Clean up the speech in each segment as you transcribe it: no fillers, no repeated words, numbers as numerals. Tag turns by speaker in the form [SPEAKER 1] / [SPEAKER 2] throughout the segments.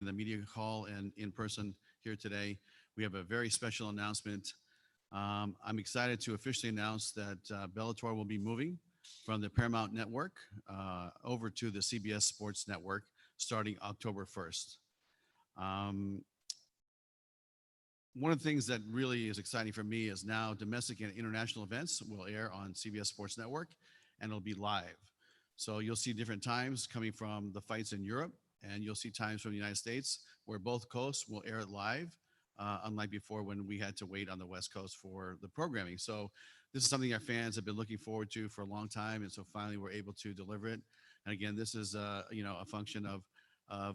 [SPEAKER 1] the media call and in person here today. We have a very special announcement. I'm excited to officially announce that Bellator will be moving from the Paramount Network over to the CBS Sports Network starting October 1st. Um, One of the things that really is exciting for me is now domestic and international events will air on CBS Sports Network and it'll be live. So you'll see different times coming from the fights in Europe, and you'll see times from the United States where both coasts will air it live, unlike before when we had to wait on the West Coast for the programming. So this is something our fans have been looking forward to for a long time, and so finally we're able to deliver it. And again, this is a function of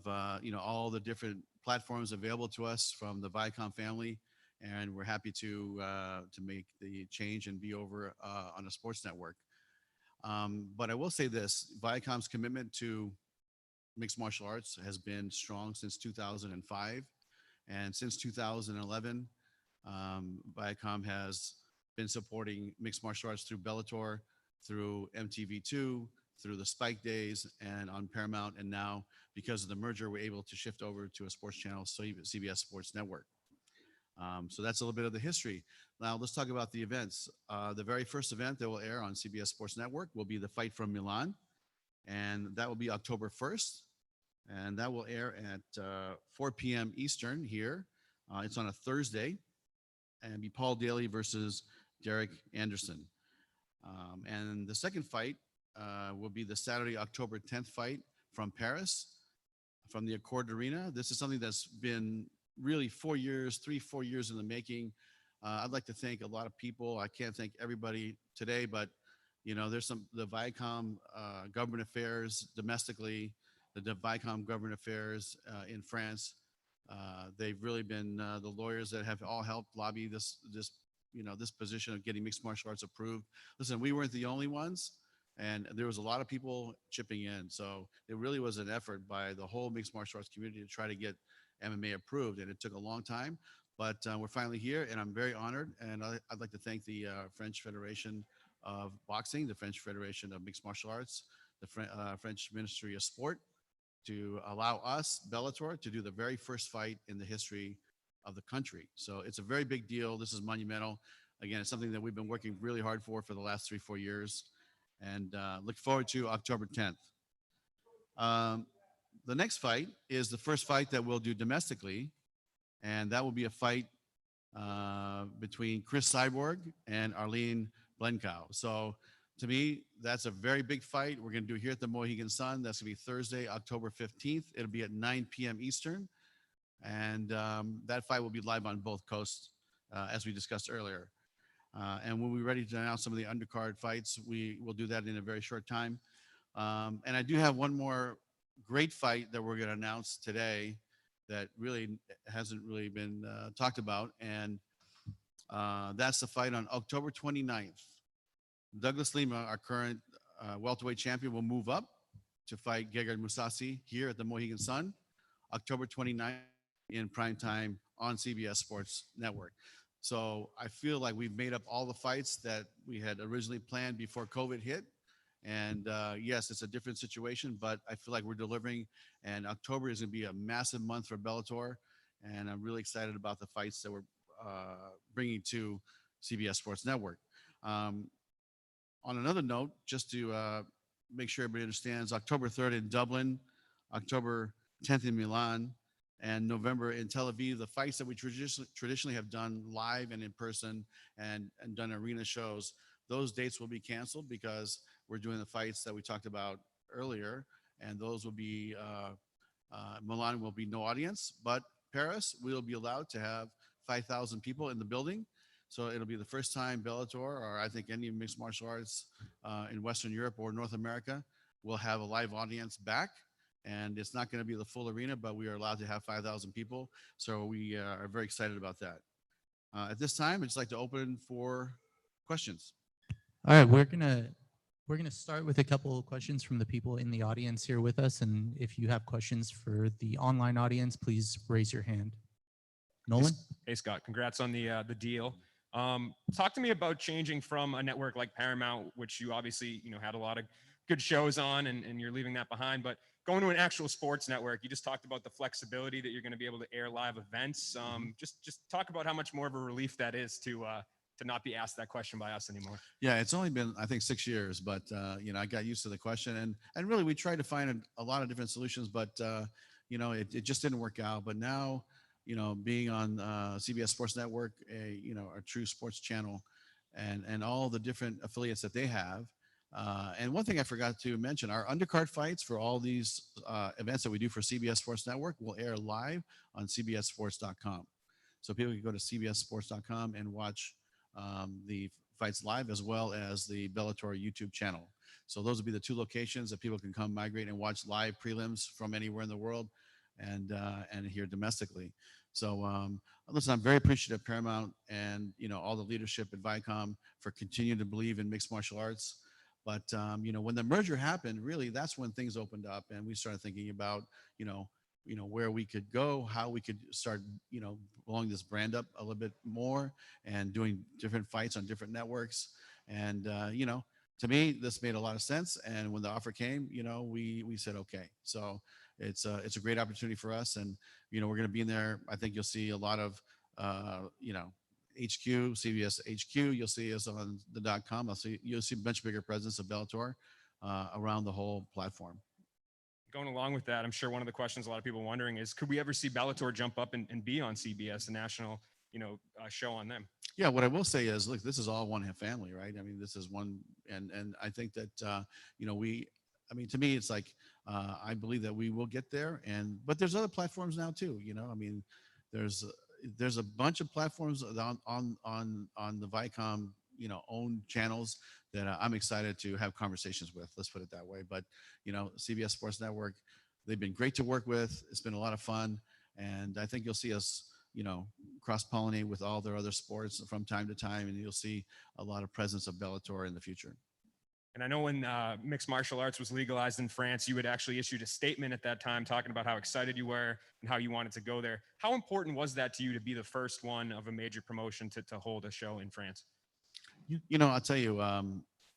[SPEAKER 1] all the different platforms available to us from the Viacom family, and we're happy to make the change and be over on a sports network. But I will say this: Viacom's commitment to mixed martial arts has been strong since 2005, and since 2011, Viacom has been supporting mixed martial arts through Bellator, through MTV2, through the Spike Days, and on Paramount. And now, because of the merger, we're able to shift over to a sports channel, so CBS Sports Network. So that's a little bit of the history. Now let's talk about the events. The very first event that will air on CBS Sports Network will be the Fight from Milan, and that will be October 1st, and that will air at 4 p.m. Eastern here. It's on a Thursday, and be Paul Daly versus Derek Anderson. And the second fight will be the Saturday, October 10th fight from Paris, from the Accord Arena. This is something that's been really 4 years, 4 years in the making. I'd like to thank a lot of people. I can't thank everybody today, but there's the Viacom government affairs domestically, the Viacom government affairs in France. They've really been the lawyers that have all helped lobby this position of getting mixed martial arts approved. Listen, we weren't the only ones, and there was a lot of people chipping in. So it really was an effort by the whole mixed martial arts community to try to get MMA approved, and it took a long time, but we're finally here, and I'm very honored. And I'd like to thank the French Federation of Boxing, the French Federation of Mixed Martial Arts, the French Ministry of Sport, to allow us, Bellator, to do the very first fight in the history of the country. So it's a very big deal. This is monumental. Again, it's something that we've been working really hard for the last 3-4 years, and look forward to October 10th. The next fight is the first fight that we'll do domestically, and that will be a fight between Chris Cyborg and Arlene Blencow. So to me, that's a very big fight. We're going to do it here at the Mohegan Sun. That's going to be Thursday, October 15th. It'll be at 9 p.m. Eastern, and that fight will be live on both coasts, as we discussed earlier. And when we're ready to announce some of the undercard fights, we will do that in a very short time. And I do have one more great fight that we're going to announce today that really hasn't really been talked about, and that's the fight on October 29th. Douglas Lima, our current welterweight champion, will move up to fight Gegard Mousasi here at the Mohegan Sun, October 29th in prime time on CBS Sports Network. So I feel like we've made up all the fights that we had originally planned before COVID hit. And yes, it's a different situation, but I feel like we're delivering. And October is going to be a massive month for Bellator, and I'm really excited about the fights that we're bringing to CBS Sports Network. On another note, just to make sure everybody understands, October 3rd in Dublin, October 10th in Milan, and November in Tel Aviv, the fights that we traditionally have done live and in person and done arena shows, those dates will be canceled because we're doing the fights that we talked about earlier, and those will be, Milan will be no audience, but Paris, we'll be allowed to have 5,000 people in the building. So it'll be the first time Bellator, or I think any mixed martial arts in Western Europe or North America, will have a live audience back. And it's not going to be the full arena, but we are allowed to have 5,000 people. So we are very excited about that. At this time, I'd just like to open for questions.
[SPEAKER 2] All right, we're gonna start with a couple of questions from the people in the audience here with us, and if you have questions for the online audience, please raise your hand. Nolan?
[SPEAKER 3] Hey Scott, congrats on the deal. Talk to me about changing from a network like Paramount, which you obviously had a lot of good shows on, and you're leaving that behind. But going to an actual sports network, you just talked about the flexibility that you're going to be able to air live events. Just talk about how much more of a relief that is to not be asked that question by us anymore.
[SPEAKER 1] Yeah, it's only been, I think, 6 years, but I got used to the question, and really we tried to find a lot of different solutions, but it just didn't work out. But now, being on CBS Sports Network, a true sports channel, and all the different affiliates that they have. And one thing I forgot to mention, our undercard fights for all these events that we do for CBS Sports Network will air live on CBSSports.com. So people can go to CBSSports.com and watch the fights live, as well as the Bellator YouTube channel. So those will be the two locations that people can come migrate and watch live prelims from anywhere in the world, and here domestically. So listen, I'm very appreciative of Paramount and all the leadership at Viacom for continuing to believe in mixed martial arts. But when the merger happened, really that's when things opened up, and we started thinking about where we could go, how we could start blowing this brand up a little bit more, and doing different fights on different networks. And to me, this made a lot of sense. And when the offer came, we said okay. So it's a great opportunity for us, and we're going to be in there. I think you'll see a lot of HQ, CBS HQ. You'll see us on the .com. You'll see a much bigger presence of Bellator around the whole platform.
[SPEAKER 3] Going along with that, I'm sure one of the questions a lot of people are wondering is, could we ever see Bellator jump up and be on CBS, a national, show on them?
[SPEAKER 1] Yeah, what I will say is, look, this is all one family, right? I mean, this is one, and I think that to me, it's like I believe that we will get there, but there's other platforms now too. There's a bunch of platforms on the Viacom own channels that I'm excited to have conversations with. Let's put it that way. But CBS Sports Network, they've been great to work with. It's been a lot of fun, and I think you'll see us cross-pollinate with all their other sports from time to time, and you'll see a lot of presence of Bellator in the future.
[SPEAKER 3] And I know when mixed martial arts was legalized in France, you had actually issued a statement at that time talking about how excited you were and how you wanted to go there. How important was that to you to be the first one of a major promotion to hold a show in France?
[SPEAKER 1] I'll tell you,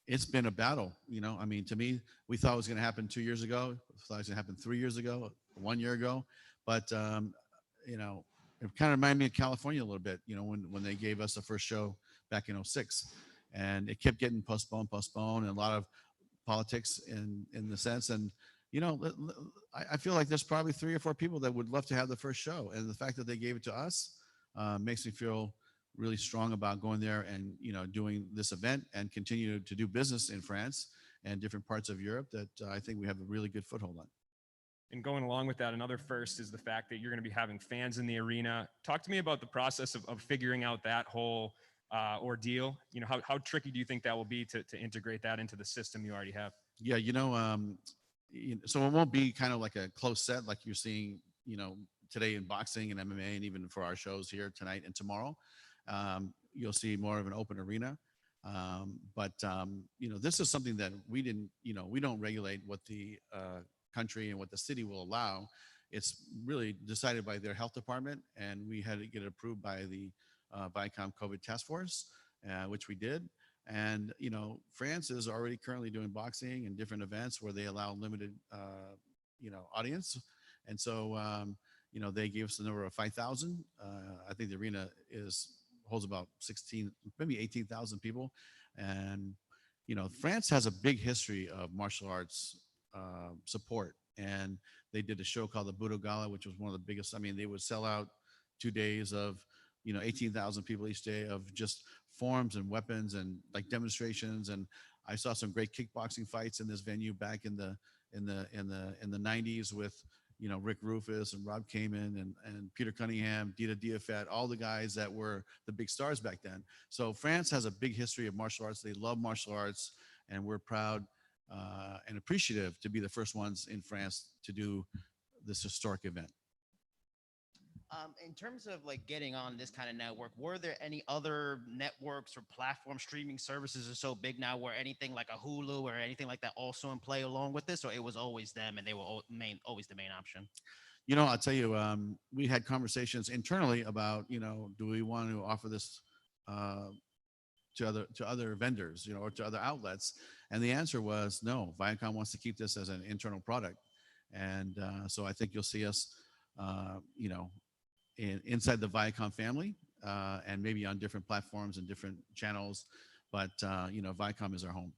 [SPEAKER 1] it's been a battle. To me, we thought it was going to happen 2 years ago. We thought it was going to happen 3 years ago, 1 year ago. But, it kind of reminded me of California a little bit, when they gave us the first show back in 2006. And it kept getting postponed, and a lot of politics in the sense. And, I feel like there's probably 3 or 4 people that would love to have the first show. And the fact that they gave it to us makes me feel really strong about going there and, doing this event and continue to do business in France and different parts of Europe that I think we have a really good foothold on.
[SPEAKER 3] And going along with that, another first is the fact that you're going to be having fans in the arena. Talk to me about the process of figuring out that whole ordeal. How tricky do you think that will be to integrate that into the system you already have?
[SPEAKER 1] Yeah, so it won't be kind of like a close set like you're seeing, today in boxing and MMA, and even for our shows here tonight and tomorrow. You'll see more of an open arena. But this is something that we didn't, we don't regulate what the country and what the city will allow. It's really decided by their health department, and we had to get it approved by the Viacom COVID task force, which we did. And, France is already currently doing boxing and different events where they allow limited, audience. And so, they gave us the number of 5,000. I think the arena holds about 16, maybe 18,000 people. And, France has a big history of martial arts support. And they did a show called the Budo Gala, which was one of the biggest. I mean, they would sell out 2 days of, 18,000 people each day of just forms and weapons and like demonstrations. And I saw some great kickboxing fights in this venue back in the 90s with, Rick Rufus and Rob Kamen and Peter Cunningham, Dita Diafat, all the guys that were the big stars back then. So France has a big history of martial arts. They love martial arts, and we're proud and appreciative to be the first ones in France to do this historic event.
[SPEAKER 4] In terms of like getting on this kind of network, were there any other networks or platform streaming services are so big now where anything like a Hulu or anything like that also in play along with this, or it was always them and they were always the main option?
[SPEAKER 1] I'll tell you, we had conversations internally about, do we want to offer this to other vendors, or to other outlets? And the answer was no. Viacom wants to keep this as an internal product. And so I think you'll see us, you know, inside the Viacom family, and maybe on different platforms and different channels. But you know, Viacom is our home.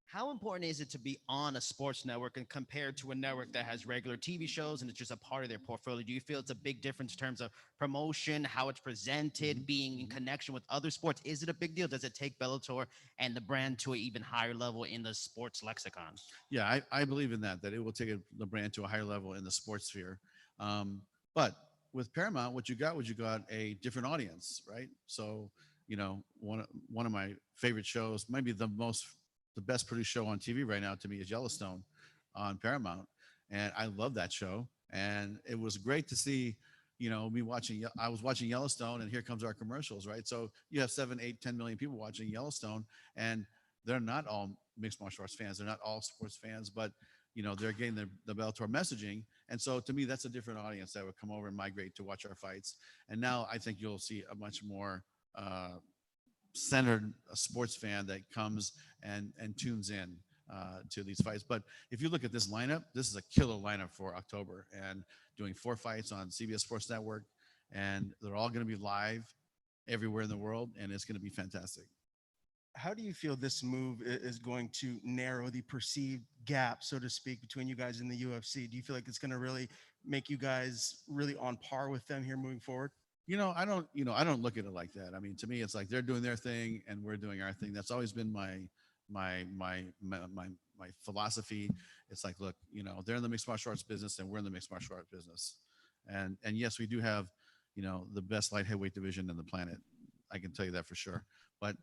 [SPEAKER 4] How important is it to be on a sports network and compared to a network that has regular TV shows and it's just a part of their portfolio? Do you feel it's a big difference in terms of promotion, how it's presented, being in connection with other sports? Is it a big deal? Does it take Bellator and the brand to an even higher level in the sports lexicon?
[SPEAKER 1] Yeah, I believe in that it will take the brand to a higher level in the sports sphere. But with Paramount, what you got a different audience, right? So, you know, one of my favorite shows, maybe the best produced show on TV right now to me is Yellowstone on Paramount, and I love that show. And it was great to see, you know, I was watching Yellowstone, and here comes our commercials, right? So you have 7, 8, 10 million people watching Yellowstone, and they're not all mixed martial arts fans. They're not all sports fans, but you know, they're getting the Bellator messaging. And so to me, that's a different audience that would come over and migrate to watch our fights. And now I think you'll see a much more centered sports fan that comes and tunes in to these fights. But if you look at this lineup, this is a killer lineup for October, and doing 4 fights on CBS Sports Network, and they're all going to be live everywhere in the world, and it's going to be fantastic.
[SPEAKER 5] How do you feel this move is going to narrow the perceived gap, so to speak, between you guys and the UFC? Do you feel like it's going to really make you guys really on par with them here moving forward?
[SPEAKER 1] I don't look at it like that. I mean, to me, it's like they're doing their thing and we're doing our thing. That's always been my philosophy. It's like, look, they're in the mixed martial arts business and we're in the mixed martial arts business. And yes, we do have, the best light heavyweight division in the planet. I can tell you that for sure. But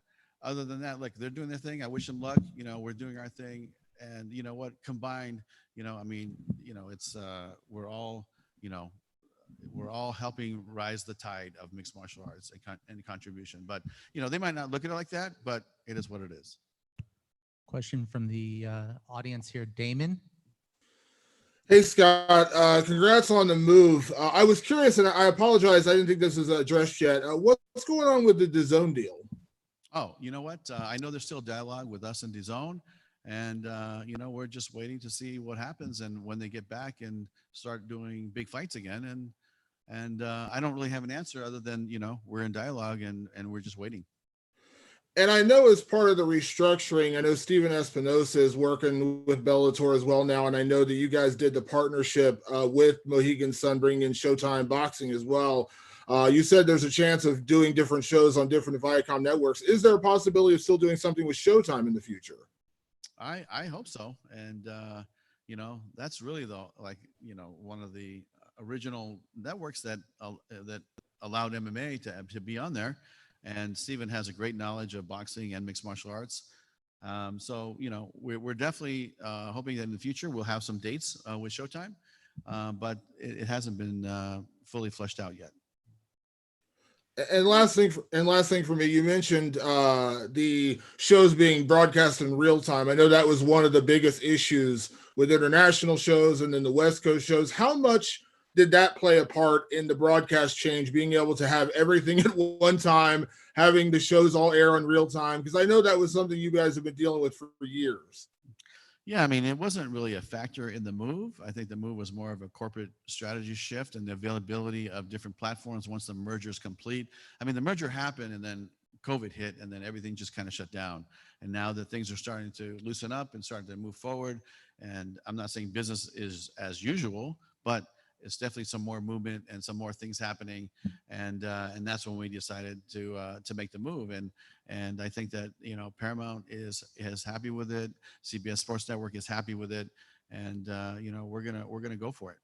[SPEAKER 1] other than that, like, they're doing their thing. I wish them luck. We're doing our thing. And you know what, combined, it's we're all helping rise the tide of mixed martial arts and contribution. But they might not look at it like that, but it is what it is.
[SPEAKER 2] Question from the audience here, Damon.
[SPEAKER 6] Hey, Scott, congrats on the move. I was curious, and I apologize, I didn't think this was addressed yet. What's going on with the DAZN deal?
[SPEAKER 1] Oh, you know what? I know there's still dialogue with us and DAZN, and we're just waiting to see what happens and when they get back and start doing big fights again. And I don't really have an answer other than we're in dialogue and we're just waiting.
[SPEAKER 6] And I know as part of the restructuring, I know Steven Espinosa is working with Bellator as well now, and I know that you guys did the partnership with Mohegan Sun, bringing in Showtime Boxing as well. You said there's a chance of doing different shows on different Viacom networks. Is there a possibility of still doing something with Showtime in the future?
[SPEAKER 1] I hope so. And, that's really one of the original networks that allowed MMA to be on there. And Steven has a great knowledge of boxing and mixed martial arts. So, we're definitely hoping that in the future we'll have some dates with Showtime, but it hasn't been fully fleshed out yet.
[SPEAKER 6] And last thing for me, you mentioned the shows being broadcast in real time. I know that was one of the biggest issues with international shows and then the West Coast shows. How much did that play a part in the broadcast change, being able to have everything at one time, having the shows all air in real time? Because I know that was something you guys have been dealing with for years.
[SPEAKER 1] Yeah, I mean, it wasn't really a factor in the move. I think the move was more of a corporate strategy shift and the availability of different platforms once the merger is complete. I mean, the merger happened and then COVID hit and then everything just kind of shut down. And now that things are starting to loosen up and starting to move forward, and I'm not saying business is as usual, but it's definitely some more movement and some more things happening, and that's when we decided to make the move. And I think that Paramount is happy with it. CBS Sports Network is happy with it, and we're gonna go for it.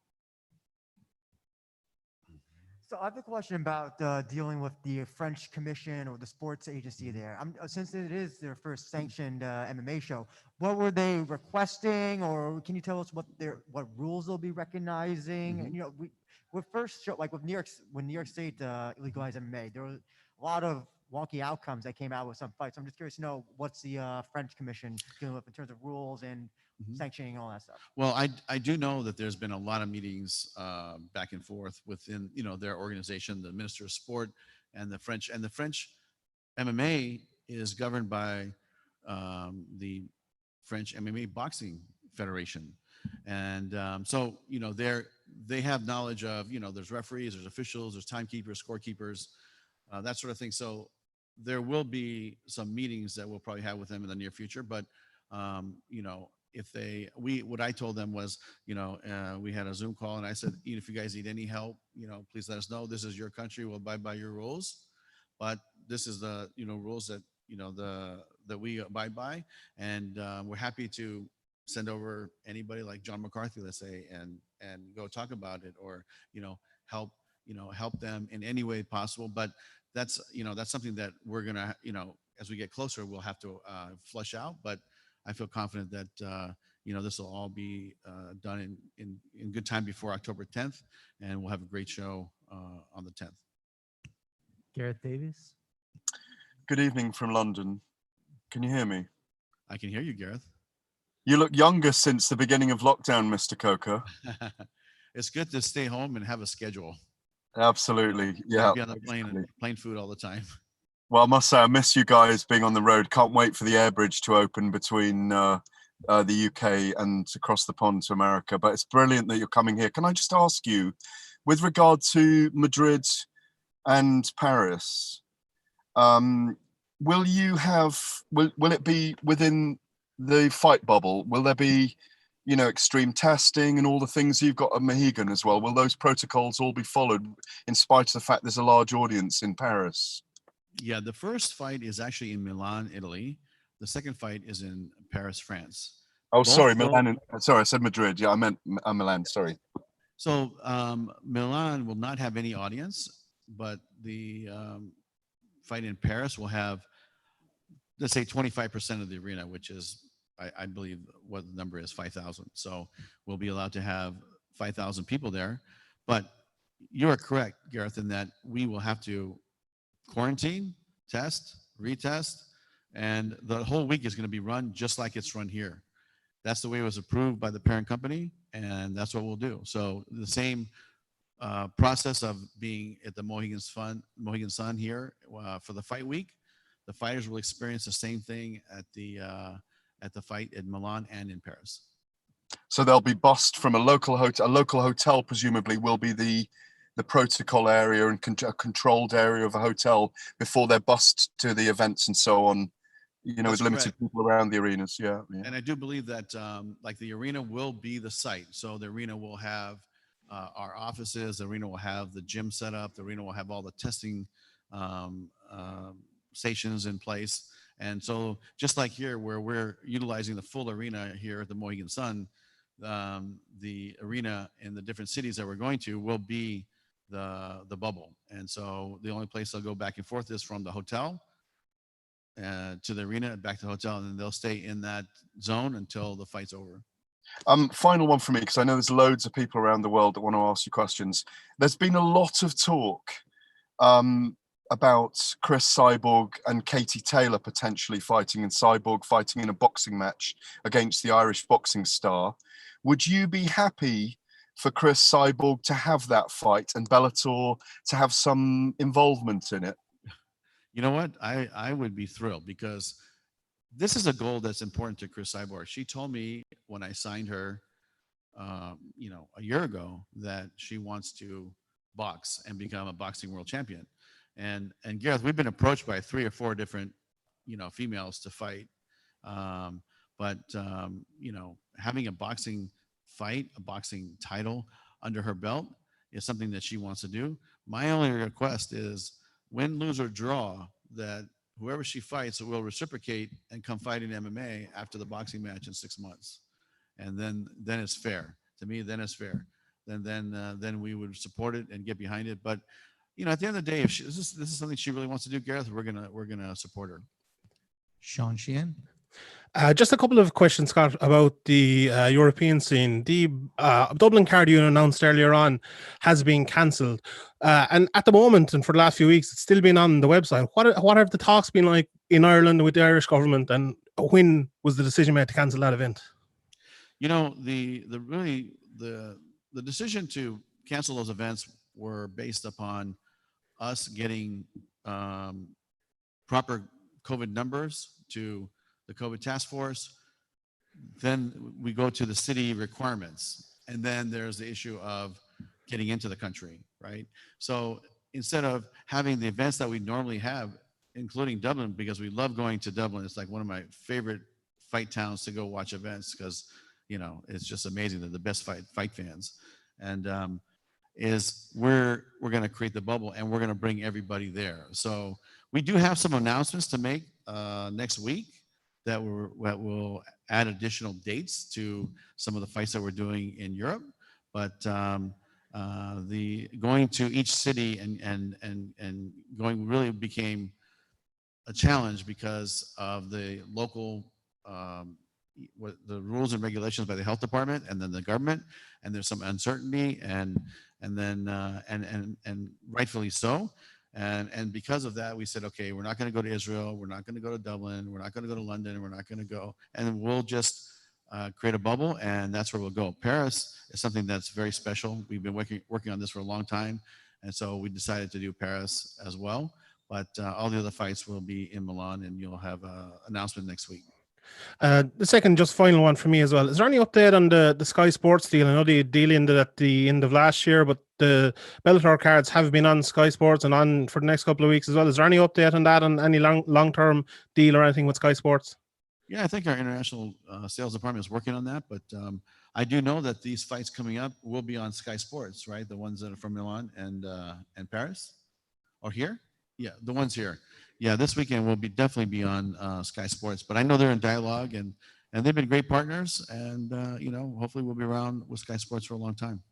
[SPEAKER 7] So I have a question about dealing with the French Commission or the sports agency there. Since it is their first sanctioned MMA show, what were they requesting, or can you tell us what rules they'll be recognizing?
[SPEAKER 1] Mm-hmm.
[SPEAKER 7] And, with first show, like with when New York State legalized MMA, there was a lot of wonky outcomes that came out with some fights. I'm just curious to know what's the French Commission dealing with in terms of rules and sanctioning and all that stuff.
[SPEAKER 1] Well, I do know that there's been a lot of meetings back and forth within their organization, the Minister of Sport, and the French MMA is governed by the French MMA Boxing Federation. And so, they have knowledge of, there's referees, there's officials, there's timekeepers, scorekeepers, that sort of thing. So there will be some meetings that we'll probably have with them in the near future. But, what I told them was, we had a Zoom call and I said, if you guys need any help, please let us know. This is your country. We'll abide by your rules. But this is the, rules that, that we abide by. And we're happy to send over anybody like John McCarthy, let's say, and go talk about it, or help them in any way possible. But that's something that we're gonna, as we get closer, we'll have to flush out. But I feel confident that this will all be done in good time before October 10th, and we'll have a great show on the 10th.
[SPEAKER 2] Gareth Davies.
[SPEAKER 8] Good evening from London. Can you hear me?
[SPEAKER 1] I can hear you, Gareth.
[SPEAKER 8] You look younger since the beginning of lockdown, Mr. Coker.
[SPEAKER 1] It's good to stay home and have a schedule.
[SPEAKER 8] Absolutely. Yeah.
[SPEAKER 1] Be on the plane and plane food all the time.
[SPEAKER 8] Well, I must say, I miss you guys being on the road. Can't wait for the air bridge to open between the UK and across the pond to America. But it's brilliant that you're coming here. Can I just ask you, with regard to Madrid and Paris, will it be within the fight bubble? Will there be, extreme testing and all the things? You've got a Mohegan as well. Will those protocols all be followed in spite of the fact there's a large audience in Paris?
[SPEAKER 1] Yeah, the first fight is actually in Milan, Italy. The second fight is in Paris, France.
[SPEAKER 8] Oh, sorry, Milan. Sorry, I said Madrid. Yeah, I meant Milan. Sorry.
[SPEAKER 1] So Milan will not have any audience, but the fight in Paris will have, let's say, 25% of the arena, which is, I believe, what the number is, 5,000. So we'll be allowed to have 5,000 people there. But you are correct, Gareth, in that we will have to quarantine, test, retest, and the whole week is going to be run just like it's run here. That's the way it was approved by the parent company, and that's what we'll do. So the same process of being at the Mohegan Sun here for the fight week, the fighters will experience the same thing at the fight in Milan and in Paris.
[SPEAKER 8] So they'll be bussed from a local hotel. A local hotel presumably will be the protocol area and a controlled area of a hotel before they're bussed to the events and so on. With limited people around the arenas. Yeah.
[SPEAKER 1] And I do believe that like the arena will be the site. So the arena will have our offices. The arena will have the gym set up. The arena will have all the testing stations in place. And so just like here, where we're utilizing the full arena here at the Mohegan Sun, the arena in the different cities that we're going to will be the bubble. And so the only place they'll go back and forth is from the hotel to the arena, back to the hotel, and then they'll stay in that zone until the fight's over.
[SPEAKER 8] Final one for me, because I know there's loads of people around the world that want to ask you questions. There's been a lot of talk about Chris Cyborg and Katie Taylor potentially fighting, and Cyborg fighting in a boxing match against the Irish boxing star. Would you be happy for Chris Cyborg to have that fight and Bellator to have some involvement in it?
[SPEAKER 1] You know what? I would be thrilled, because this is a goal that's important to Chris Cyborg. She told me when I signed her, a year ago, that she wants to box and become a boxing world champion. And Gareth, we've been approached by 3 or 4 different, females to fight. But having a boxing fight, a boxing title under her belt is something that she wants to do. My only request is, win, lose, or draw, that whoever she fights will reciprocate and come fight in MMA after the boxing match in 6 months. And then it's fair. To me, then it's fair. Then we would support it and get behind it. But at the end of the day, if this is something she really wants to do, Gareth, we're gonna support her.
[SPEAKER 2] Sean Sheehan.
[SPEAKER 9] Just a couple of questions, Scott, about the European scene. The Dublin card you announced earlier on has been cancelled. And at the moment, and for the last few weeks, it's still been on the website. What have the talks been like in Ireland with the Irish government, and when was the decision made to cancel that event?
[SPEAKER 1] The decision to cancel those events were based upon us getting proper COVID numbers to the COVID task force, then we go to the city requirements, and then there's the issue of getting into the country, right? So instead of having the events that we normally have, including Dublin, because we love going to Dublin, it's like one of my favorite fight towns to go watch events because, you know, it's just amazing. They're the best fight fans, and is we're going to create the bubble and we're going to bring everybody there. So we do have some announcements to make next week that will add additional dates to some of the fights that we're doing in Europe. But the going to each city and going really became a challenge because of the local what the rules and regulations by the health department and then the government, and there's some uncertainty and then and rightfully so. And because of that, we said, okay, we're not going to go to Israel, we're not going to go to Dublin, we're not going to go to London, we're not going to go, and we'll just create a bubble, and that's where we'll go. Paris is something that's very special. We've been working on this for a long time, and so we decided to do Paris as well. But all the other fights will be in Milan, and you'll have an announcement next week.
[SPEAKER 9] The second, just final one for me as well. Is there any update on the Sky Sports deal? I know the deal ended at the end of last year, but the Bellator cards have been on Sky Sports and on for the next couple of weeks as well. Is there any update on that, on any long-term deal or anything with Sky Sports?
[SPEAKER 1] Yeah, I think our international sales department is working on that, but I do know that these fights coming up will be on Sky Sports, right? The ones that are from Milan and Paris, or here? Yeah, the ones here. Yeah, this weekend will definitely be on Sky Sports, but I know they're in dialogue and they've been great partners, and you know, hopefully we'll be around with Sky Sports for a long time.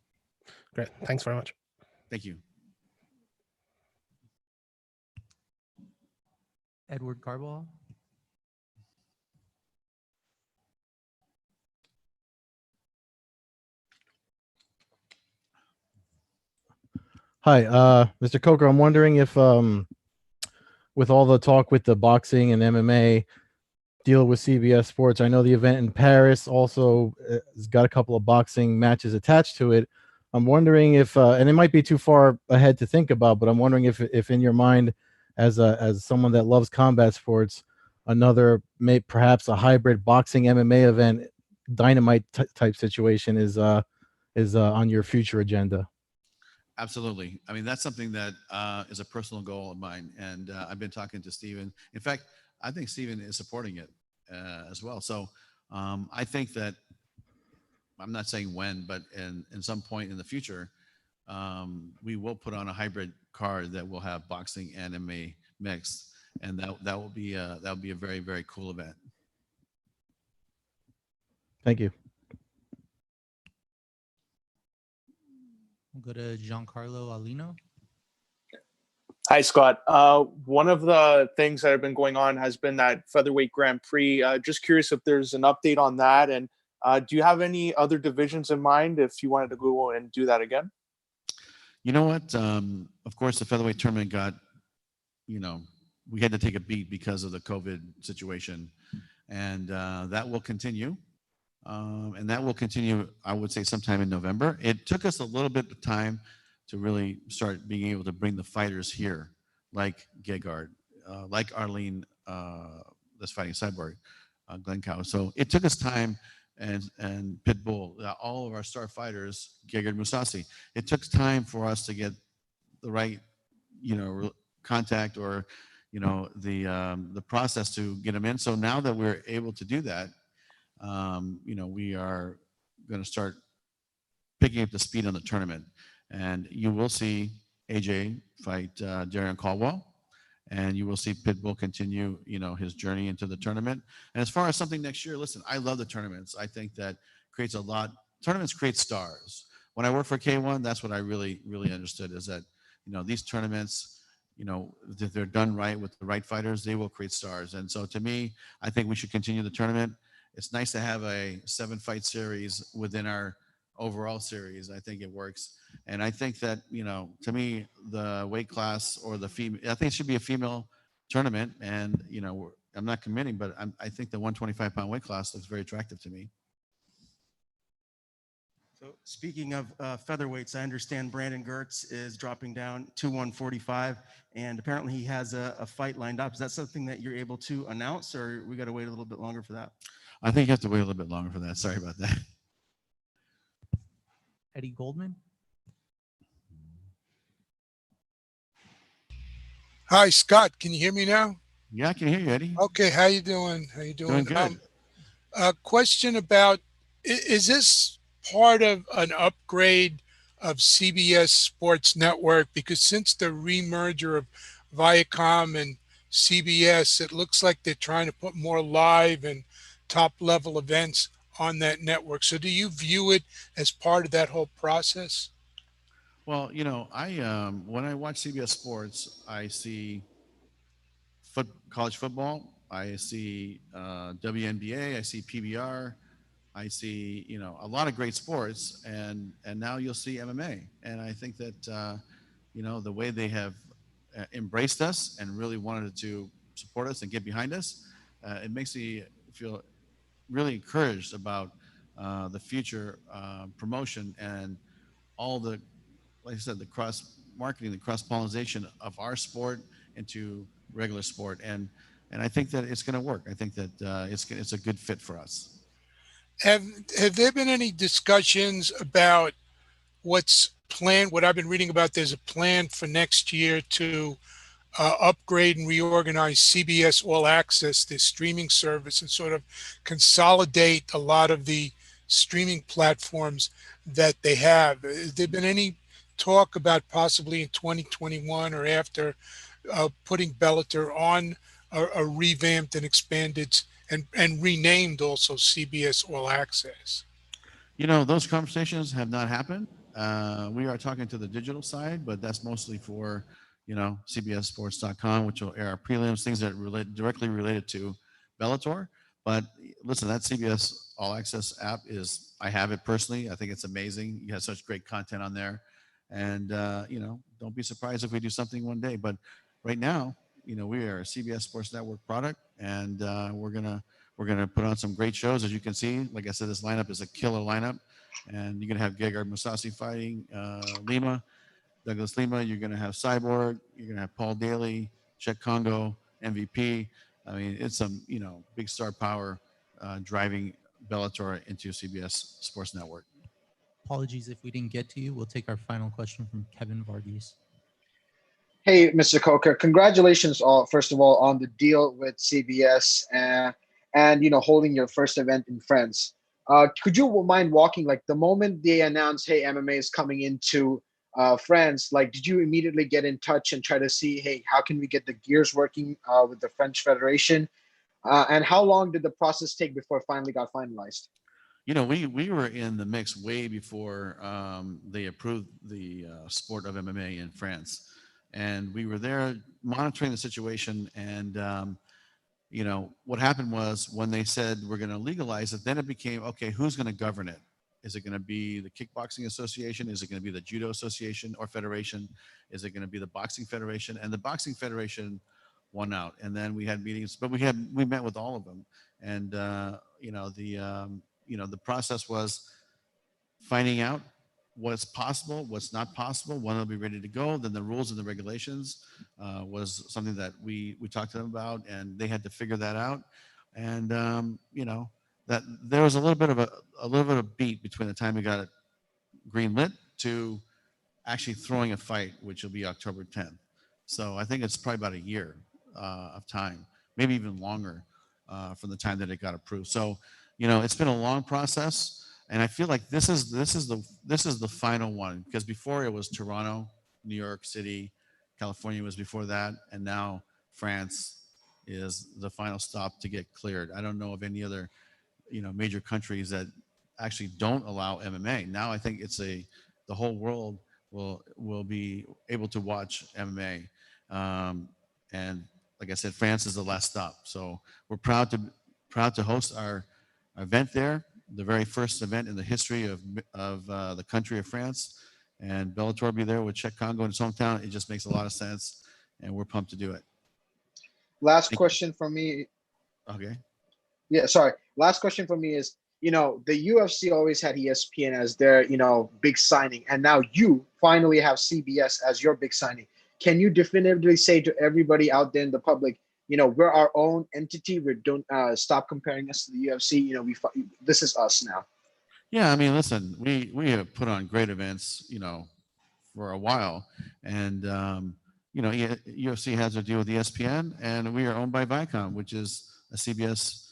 [SPEAKER 9] Great, thanks very much.
[SPEAKER 1] Thank you.
[SPEAKER 2] Edward Carball.
[SPEAKER 10] Hi, Mr. Coker. I'm wondering if, with all the talk with the boxing and MMA deal with CBS Sports, I know the event in Paris also has got a couple of boxing matches attached to it. I'm wondering if, and it might be too far ahead to think about, but I'm wondering if in your mind, as someone that loves combat sports, another perhaps a hybrid boxing MMA event, dynamite type situation is on your future agenda.
[SPEAKER 1] Absolutely. I mean, that's something that is a personal goal of mine. And I've been talking to Steven. In fact, I think Steven is supporting it as well. So I think that, I'm not saying when, but in some point in the future, we will put on a hybrid card that will have boxing and MMA mixed. And that will be a very, very cool event.
[SPEAKER 10] Thank you.
[SPEAKER 2] We'll go to Giancarlo Alino.
[SPEAKER 11] Hi, Scott. One of the things that have been going on has been that featherweight Grand Prix. Just curious if there's an update on that. And do you have any other divisions in mind if you wanted to go and do that again?
[SPEAKER 1] You know what? Of course, the featherweight tournament got, you know, we had to take a beat because of the COVID situation. And that will continue. And that will continue, I would say, sometime in November. It took us a little bit of time to really start being able to bring the fighters here, like Gegard, like Arlene, that's fighting Cyborg, Glenn Cow. So it took us time, and Pitbull, all of our star fighters, Gegard Mousasi. It took time for us to get the right, you know, contact or, you know, the process to get them in. So now that we're able to do that, you know, we are going to start picking up the speed on the tournament, and you will see AJ fight Darian Caldwell, and you will see Pitbull continue, you know, his journey into the tournament. And as far as something next year, listen, I love the tournaments. I think that creates a lot. Tournaments create stars. When I worked for K1, that's what I really, really understood, is that, you know, these tournaments, you know, if they're done right with the right fighters, they will create stars. And so to me, I think we should continue the tournament. It's nice to have a 7-fight series within our overall series. I think it works. And I think that, you know, to me, the weight class or the female, I think it should be a female tournament. And, you know, I'm not committing, but I think the 125-pound weight class looks very attractive to me.
[SPEAKER 5] So speaking of featherweights, I understand Brandon Gertz is dropping down to 145, and apparently he has a fight lined up. Is that something that you're able to announce, or we got to wait a little bit longer for that?
[SPEAKER 1] I think you have to wait a little bit longer for that. Sorry about that.
[SPEAKER 2] Eddie Goldman.
[SPEAKER 12] Hi, Scott. Can you hear me now?
[SPEAKER 1] Yeah, I can hear you, Eddie.
[SPEAKER 12] Okay. How you doing? How you
[SPEAKER 1] Doing
[SPEAKER 12] doing?
[SPEAKER 1] good.
[SPEAKER 12] A question about, is this part of an upgrade of CBS Sports Network? Because since the remerger of Viacom and CBS, it looks like they're trying to put more live and top level events on that network. So do you view it as part of that whole process?
[SPEAKER 1] Well, you know, I when I watch CBS Sports, I see college football, I see WNBA, I see PBR, I see, you know, a lot of great sports, and now you'll see MMA. And I think that you know, the way they have embraced us and really wanted to support us and get behind us, it makes me feel really encouraged about the future promotion and all the, like I said, the cross marketing, the cross pollination of our sport into regular sport, and I think that it's going to work. I think that it's a good fit for us.
[SPEAKER 12] Have have there been any discussions about what's planned? What I've been reading about, there's a plan for next year to upgrade and reorganize CBS All Access, this streaming service, and sort of consolidate a lot of the streaming platforms that they have. Has there been any talk about possibly in 2021 or after putting Bellator on a revamped and expanded and renamed also CBS All Access?
[SPEAKER 1] You know, those conversations have not happened. We are talking to the digital side, but that's mostly for, you know, CBSSports.com, which will air our prelims, things that relate directly related to Bellator. But listen, that CBS All Access app is, I have it personally. I think it's amazing. You have such great content on there. And, you know, don't be surprised if we do something one day. But right now, you know, we are a CBS Sports Network product, and we're gonna put on some great shows. As you can see, like I said, this lineup is a killer lineup, and you're gonna have Gegard Mousasi fighting Douglas Lima. You're gonna have Cyborg. You're gonna have Paul Daly, Czech Congo, MVP. I mean, it's some, you know, big star power driving Bellator into CBS Sports Network.
[SPEAKER 2] Apologies if we didn't get to you. We'll take our final question from Kevin Varghese.
[SPEAKER 13] Hey, Mr. Coker, congratulations, first of all, on the deal with CBS and you know, holding your first event in France. Could you mind walking, like, the moment they announced, hey, MMA is coming into France, like, did you immediately get in touch and try to see, hey, how can we get the gears working with the French Federation? And how long did the process take before it finally got finalized?
[SPEAKER 1] You know, we were in the mix way before they approved the sport of MMA in France. And we were there monitoring the situation. And, you know, what happened was when they said we're going to legalize it, then it became, okay, who's going to govern it? Is it going to be the Kickboxing Association? Is it going to be the Judo Association or Federation? Is it going to be the Boxing Federation? And the Boxing Federation won out. And then we had meetings, but we met with all of them. And, you know, the process was finding out what's possible, what's not possible, when they'll be ready to go. Then the rules and the regulations was something that we talked to them about, and they had to figure that out. And you know, that there was a little bit of beat between the time we got it green lit to actually throwing a fight, which will be October 10th. So I think it's probably about a year of time, maybe even longer from the time that it got approved. So, you know, it's been a long process. And I feel like this is the final one, because before it was Toronto, New York City, California was before that, and now France is the final stop to get cleared. I don't know of any other, you know, major countries that actually don't allow MMA. Now I think the whole world will be able to watch MMA, and like I said, France is the last stop. So we're proud to host our event there, the very first event in the history of the country of France, and Bellator will be there with Czech Congo in its hometown. It just makes a lot of sense, and we're pumped to do it.
[SPEAKER 13] Last question from me.
[SPEAKER 1] Okay.
[SPEAKER 13] Yeah, sorry. Last question from me is, you know, the UFC always had ESPN as their, you know, big signing, and now you finally have CBS as your big signing. Can you definitively say to everybody out there in the public, we're our own entity. We don't stop comparing us to the UFC. This is us now.
[SPEAKER 1] Yeah, I mean, listen, we have put on great events, for a while, and UFC has a deal with ESPN, and we are owned by Viacom, which is a CBS,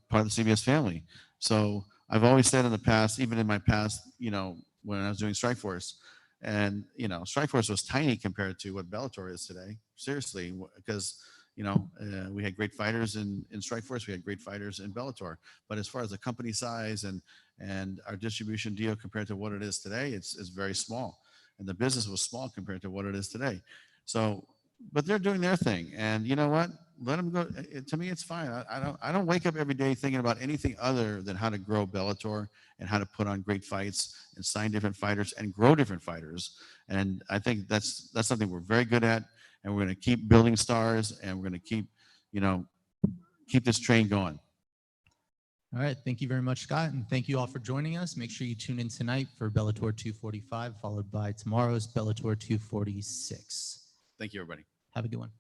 [SPEAKER 1] part of the CBS family. So I've always said in the past, even in my past, when I was doing Strikeforce, and Strikeforce was tiny compared to what Bellator is today. Seriously, because we had great fighters in Strikeforce, we had great fighters in Bellator, but as far as the company size and our distribution deal compared to what it is today, it's very small, and the business was small compared to what it is today. So, but they're doing their thing, and you know what? Let them go. To me, it's fine. I don't wake up every day thinking about anything other than how to grow Bellator and how to put on great fights and sign different fighters and grow different fighters. And I think that's something we're very good at, and we're going to keep building stars, and we're going to keep this train going.
[SPEAKER 2] All right. Thank you very much, Scott. And thank you all for joining us. Make sure you tune in tonight for Bellator 245, followed by tomorrow's Bellator 246.
[SPEAKER 1] Thank you, everybody.
[SPEAKER 2] Have a good one.